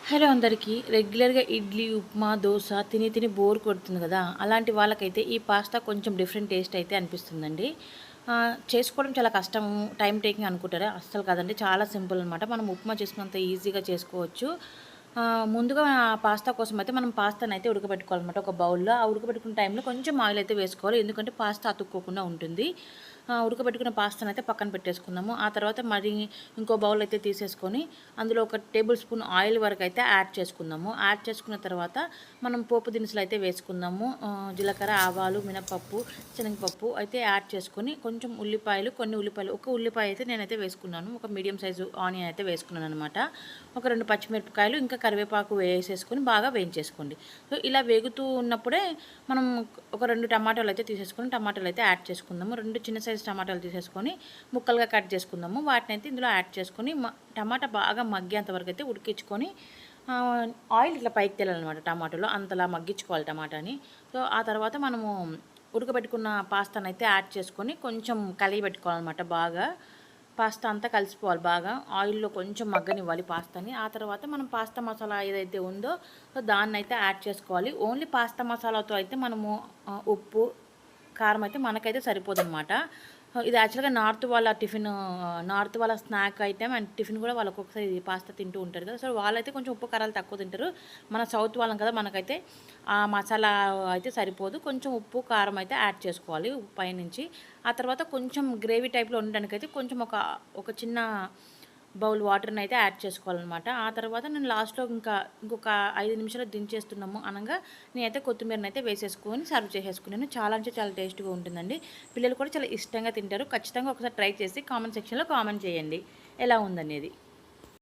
Hello అందరికీ. రెగ్యులర్గా ఇడ్లీ, ఉప్మా, దోస తిని తిని బోర్ కొడుతుంది కదా! అలాంటి వాళ్ళకైతే ఈ పాస్తా కొంచెం డిఫరెంట్ టేస్ట్ అయితే అనిపిస్తుందండి. చేసుకోవడం చాలా కష్టము, టైమ్ టేకింగ్ అనుకుంటారా? అస్సలు కాదండి. చాలా సింపుల్ అనమాట. మనం ఉప్మా చేసుకున్నంత ఈజీగా చేసుకోవచ్చు. ముందుగా ఆ పాస్తా కోసం అయితే మనం పాస్తానైతే ఉడకబెట్టుకోవాలన్నమాట ఒక బౌల్‌లో. ఆ ఉడకబెట్టుకునే టైంలో కొంచెం ఆయిల్ అయితే వేసుకోవాలి. ఎందుకంటే పాస్తా అతుక్కోకుండా ఉంటుంది. ఉడకబెట్టుకున్న పాస్తానైతే పక్కన పెట్టేసుకుందాము. ఆ తర్వాత మరి ఇంకో బౌల్ అయితే తీసేసుకొని అందులో ఒక టేబుల్ స్పూన్ ఆయిల్ వరకు అయితే యాడ్ చేసుకుందాము. యాడ్ చేసుకున్న తర్వాత మనం పోపు దినుసులు అయితే వేసుకుందాము. జీలకర్ర, ఆవాలు, మినపప్పు, శనగపప్పు అయితే యాడ్ చేసుకొని కొంచెం ఉల్లిపాయలు, కొన్ని ఉల్లిపాయలు, ఒక ఉల్లిపాయ అయితే నేనైతే వేసుకున్నాను. ఒక మీడియం సైజు ఆనియన్ అయితే వేసుకున్నాను అనమాట. ఒక 2 పచ్చిమిరపకాయలు ఇంకా కరివేపాకు వేసేసుకొని బాగా వేయించేసుకోండి. సో ఇలా వేగుతూ ఉన్నప్పుడే మనం ఒక 2 టమాటాలు అయితే తీసేసుకొని టమాటాలు అయితే యాడ్ చేసుకుందాము. 2 చిన్న సైజు టమాటాలు తీసేసుకొని ముక్కలుగా కట్ చేసుకుందాము. వాటినైతే ఇందులో యాడ్ చేసుకొని టమాటా బాగా మగ్గేంత వరకు అయితే ఉడికించుకొని ఆయిల్ ఇట్లా పైకి తేలాలన్నమాట టమాటాలో. అంతలా మగ్గించుకోవాలి టమాటాని. సో ఆ తర్వాత మనము ఉడకబెట్టుకున్న పాస్తానైతే యాడ్ చేసుకొని కొంచెం కలియబెట్టుకోవాలన్నమాట బాగా. పాస్తా అంతా కలిసిపోవాలి బాగా. ఆయిల్‌లో కొంచెం మగ్గనివ్వాలి పాస్తాని. ఆ తర్వాత మనం పాస్తా మసాలా ఏదైతే ఉందో సో దాన్నైతే యాడ్ చేసుకోవాలి. ఓన్లీ పాస్తా మసాలాతో అయితే మనము ఉప్పు, కారం అయితే మనకైతే సరిపోదనమాట. ఇది యాక్చువల్‌గా నార్త్ వాళ్ళ స్నాక్ ఐటెమ్ అండ్ టిఫిన్ కూడా వాళ్ళు ఒక్కొక్కసారి ఇది పాస్తా తింటూ ఉంటారు కదా! సో వాళ్ళైతే కొంచెం ఉప్పు, కారాలు తక్కువ తింటారు. మన సౌత్ వాళ్ళం కదా! మనకైతే ఆ మసాలా అయితే సరిపోదు. కొంచెం ఉప్పు, కారం అయితే యాడ్ చేసుకోవాలి పైనుంచి. ఆ తర్వాత కొంచెం గ్రేవీ టైప్‌లో ఉండడానికైతే కొంచెం ఒక చిన్న బౌల్ వాటర్‌ని అయితే యాడ్ చేసుకోవాలనమాట. ఆ తర్వాత నేను లాస్ట్‌లో ఇంకొక 5 నిమిషాలు దించేస్తున్నాము అనంగా నేనైతే కొత్తిమీరనైతే వేసేసుకొని సర్వ్ చేసేసుకున్నాను. చాలా అంటే చాలా టేస్ట్‌గా ఉంటుందండి. పిల్లలు కూడా చాలా ఇష్టంగా తింటారు. ఖచ్చితంగా ఒకసారి ట్రై చేసి కామెంట్ సెక్షన్‌లో కామెంట్ చేయండి ఎలా ఉందనేది.